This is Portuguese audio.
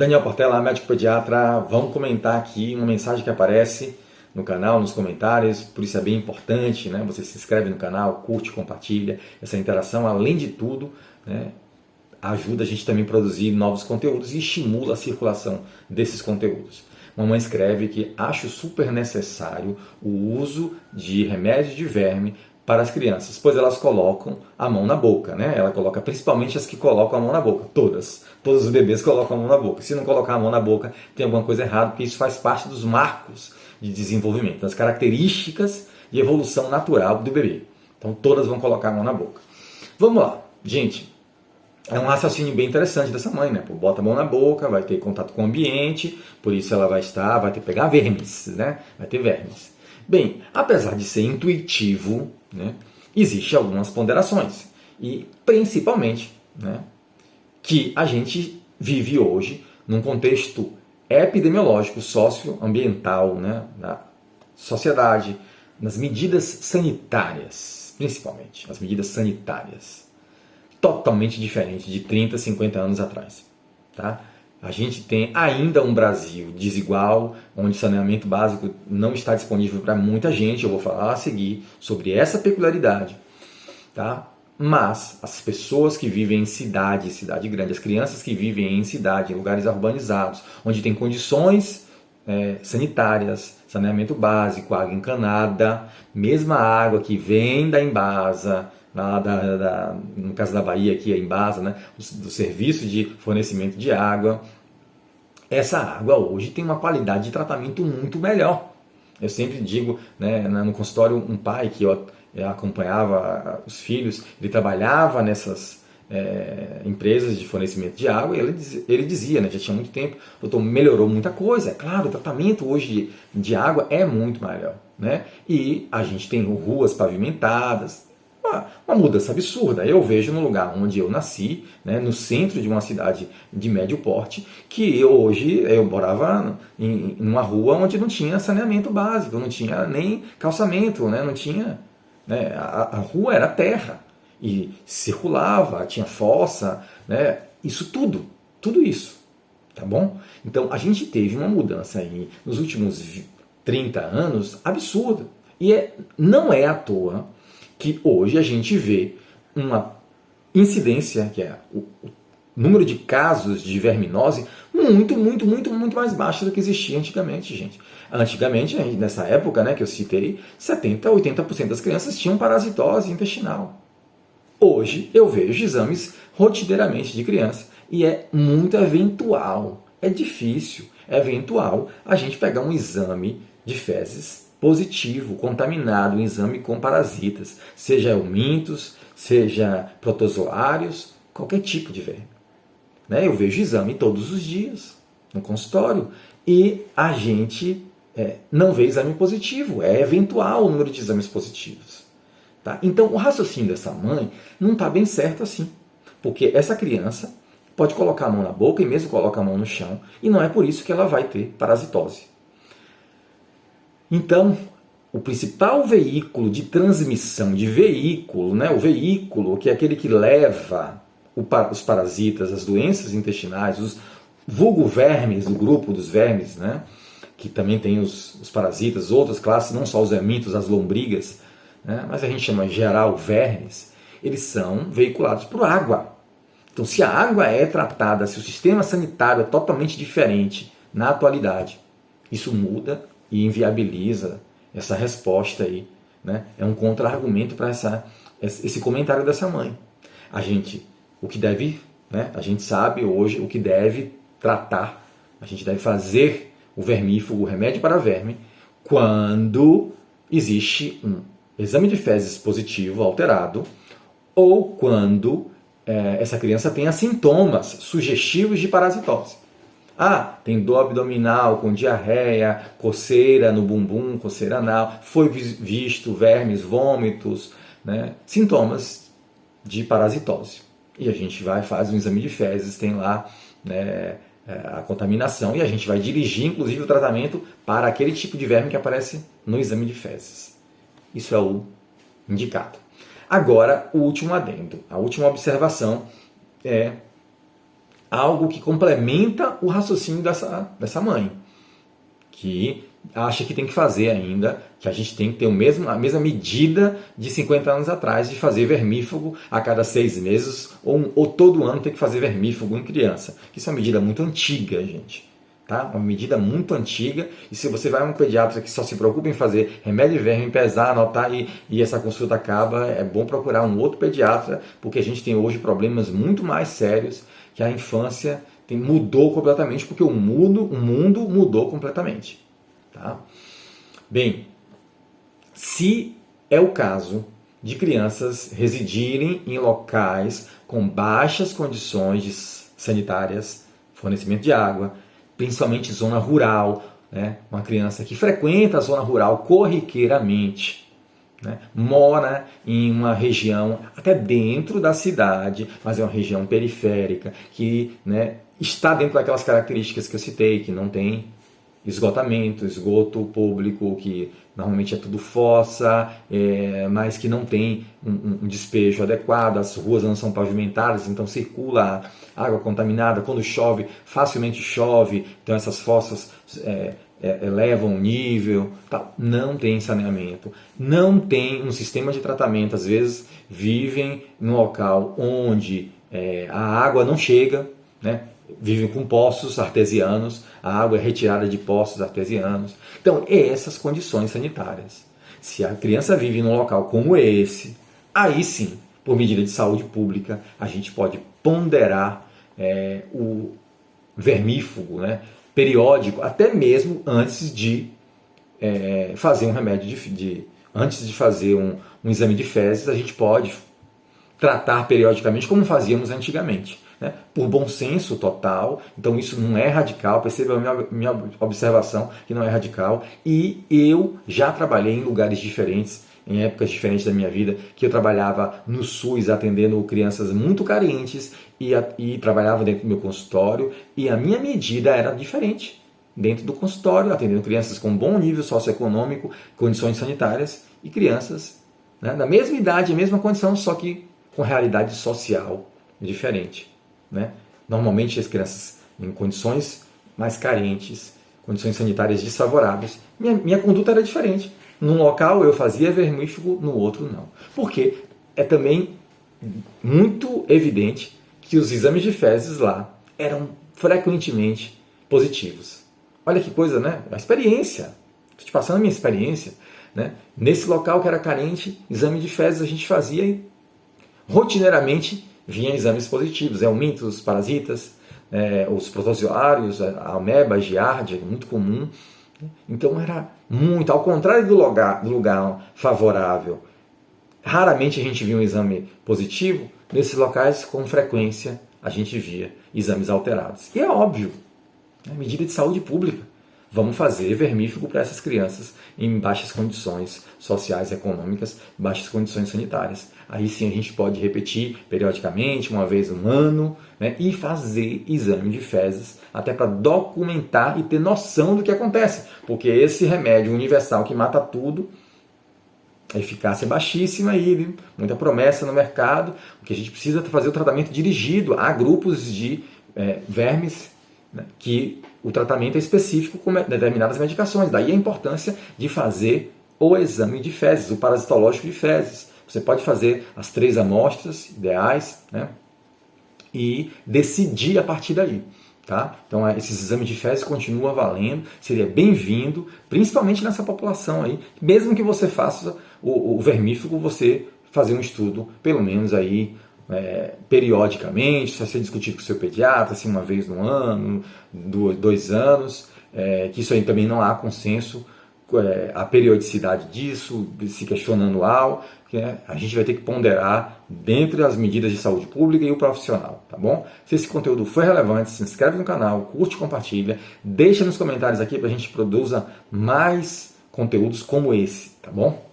Daniel Portela, médico pediatra. Vamos comentar aqui uma mensagem que aparece no canal, nos comentários, por isso é bem importante, né? Você se inscreve no canal, curte, compartilha. Essa interação, além de tudo, né, ajuda a gente também a produzir novos conteúdos e estimula a circulação desses conteúdos. Mamãe escreve que acho super necessário o uso de remédios de verme para as crianças, pois elas colocam a mão na boca, né? Ela coloca principalmente as que colocam a mão na boca, todos os bebês colocam a mão na boca. Se não colocar a mão na boca, tem alguma coisa errada, porque isso faz parte dos marcos de desenvolvimento, das características de evolução natural do bebê. Então todas vão colocar a mão na boca. Vamos lá, gente. É um raciocínio bem interessante dessa mãe, né? Pô, bota a mão na boca, vai ter contato com o ambiente, por isso ela vai ter que pegar vermes, né? Vai ter vermes. Bem, apesar de ser intuitivo, né, existem algumas ponderações. E principalmente, né, que a gente vive hoje num contexto epidemiológico, socioambiental, né, da sociedade, nas medidas sanitárias, principalmente, as medidas sanitárias, totalmente diferente de 30, 50 anos atrás. Tá? A gente tem ainda um Brasil desigual, onde saneamento básico não está disponível para muita gente. Eu vou falar a seguir sobre essa peculiaridade. Tá? Mas as pessoas que vivem em cidade grande, as crianças que vivem em cidade, em lugares urbanizados, onde tem condições sanitárias, saneamento básico, água encanada, mesma água que vem da Embasa, no caso da Bahia, aqui a Embasa, né, do serviço de fornecimento de água, essa água hoje tem uma qualidade de tratamento muito melhor. Eu sempre digo, né, no consultório, um pai que eu acompanhava os filhos, ele trabalhava nessas empresas de fornecimento de água, e ele dizia, né, já tinha muito tempo, doutor, melhorou muita coisa. É claro, o tratamento hoje de água é muito melhor, né? E a gente tem ruas pavimentadas, uma mudança absurda. Eu vejo no lugar onde eu nasci, né, no centro de uma cidade de médio porte, que hoje eu morava em uma rua onde não tinha saneamento básico, não tinha nem calçamento, né, não tinha, né, a rua era terra e circulava, tinha fossa, né, isso tudo isso, tá bom? Então a gente teve uma mudança aí nos últimos 30 anos absurda, e não é à toa que hoje a gente vê uma incidência, que é o número de casos de verminose, muito mais baixo do que existia antigamente, gente. Antigamente, nessa época, né, que eu citei, 70% a 80% das crianças tinham parasitose intestinal. Hoje eu vejo exames rotineiramente de criança e é muito eventual, é difícil, é eventual a gente pegar um exame de fezes positivo, contaminado, um exame com parasitas, seja eumintos, seja protozoários, qualquer tipo de verme. Né? Eu vejo exame todos os dias no consultório e a gente não vê exame positivo, é eventual o número de exames positivos. Tá? Então o raciocínio dessa mãe não está bem certo assim, porque essa criança pode colocar a mão na boca e mesmo coloca a mão no chão e não é por isso que ela vai ter parasitose. Então, o principal veículo de transmissão de veículo, né, o veículo que é aquele que leva os parasitas, as doenças intestinais, os vulgo vermes, do grupo dos vermes, né, que também tem os parasitas, outras classes, não só os hermintos, as lombrigas, né, mas a gente chama em geral vermes, eles são veiculados por água. Então, se a água é tratada, se o sistema sanitário é totalmente diferente na atualidade, isso muda e inviabiliza essa resposta aí, né? É um contra-argumento para esse comentário dessa mãe. O que deve, né? A gente sabe hoje o que deve tratar, a gente deve fazer o vermífugo, o remédio para verme, quando existe um exame de fezes positivo alterado ou quando essa criança tenha sintomas sugestivos de parasitose. Tem dor abdominal com diarreia, coceira no bumbum, coceira anal, foi visto vermes, vômitos, né? Sintomas de parasitose. E a gente faz um exame de fezes, tem lá, né, a contaminação, e a gente vai dirigir, inclusive, o tratamento para aquele tipo de verme que aparece no exame de fezes. Isso é o indicado. Agora, o último adendo, a última observação é algo que complementa o raciocínio dessa mãe, que acha que tem que fazer ainda, que a gente tem que ter a mesma medida de 50 anos atrás, de fazer vermífugo a cada 6 meses, ou todo ano tem que fazer vermífugo em criança. Isso é uma medida muito antiga, gente. Tá? Uma medida muito antiga, e se você vai a um pediatra que só se preocupa em fazer remédio de verme, pesar, anotar e essa consulta acaba, é bom procurar um outro pediatra, porque a gente tem hoje problemas muito mais sérios, que a infância mudou completamente, porque o mundo mudou completamente. Tá? Bem, se é o caso de crianças residirem em locais com baixas condições sanitárias, fornecimento de água, principalmente zona rural, né? Uma criança que frequenta a zona rural corriqueiramente, né? Mora em uma região até dentro da cidade, mas é uma região periférica, que, né, está dentro daquelas características que eu citei, que não tem esgoto público, que normalmente é tudo fossa, mas que não tem um despejo adequado, as ruas não são pavimentadas, então circula água contaminada, quando chove, facilmente chove, então essas fossas elevam o nível, tá? Não tem saneamento, não tem um sistema de tratamento, às vezes vivem num local onde a água não chega, né? Vivem com poços artesianos, a água é retirada de poços artesianos. Então, essas condições sanitárias. Se a criança vive num local como esse, aí sim, por medida de saúde pública, a gente pode ponderar o vermífugo, né, periódico, até mesmo antes de fazer um remédio antes de fazer um exame de fezes, a gente pode tratar periodicamente como fazíamos antigamente. Né? Por bom senso total, então isso não é radical, perceba a minha observação que não é radical, e eu já trabalhei em lugares diferentes, em épocas diferentes da minha vida, que eu trabalhava no SUS atendendo crianças muito carentes e trabalhava dentro do meu consultório, e a minha medida era diferente, dentro do consultório, atendendo crianças com bom nível socioeconômico, condições sanitárias, e crianças, né, da mesma idade, mesma condição, só que com realidade social diferente. Né? Normalmente as crianças em condições mais carentes, condições sanitárias desfavoráveis, minha conduta era diferente. Num local eu fazia vermífugo, no outro não. Porque é também muito evidente que os exames de fezes lá eram frequentemente positivos. Olha que coisa, né? A experiência. Estou te passando a minha experiência. Né? Nesse local que era carente, exame de fezes a gente fazia e rotineiramente vinha exames positivos, mintos, parasitas, os protozoários, a ameba, a giardia, muito comum. Então era muito, ao contrário do lugar favorável. Raramente a gente via um exame positivo, nesses locais com frequência a gente via exames alterados. E é óbvio, medida de saúde pública. Vamos fazer vermífugo para essas crianças em baixas condições sociais e econômicas, baixas condições sanitárias. Aí sim a gente pode repetir periodicamente, uma vez no ano, né, e fazer exame de fezes, até para documentar e ter noção do que acontece. Porque esse remédio universal que mata tudo, a eficácia é baixíssima aí, muita promessa no mercado. O que a gente precisa é fazer o tratamento dirigido a grupos de vermes, né, que o tratamento é específico com determinadas medicações. Daí a importância de fazer o exame de fezes, o parasitológico de fezes. Você pode fazer as 3 amostras ideais, né, e decidir a partir daí. Tá? Então esses exames de fezes continuam valendo, seria bem-vindo, principalmente nessa população aí. Mesmo que você faça o vermífugo, você fazer um estudo, pelo menos aí, periodicamente, se você discutir com o seu pediatra, assim, uma vez no ano, 2 anos, que isso aí também não há consenso, a periodicidade disso, se questiona anual, que a gente vai ter que ponderar dentro das medidas de saúde pública e o profissional, tá bom? Se esse conteúdo foi relevante, se inscreve no canal, curte, compartilha, deixa nos comentários aqui para a gente produza mais conteúdos como esse, tá bom?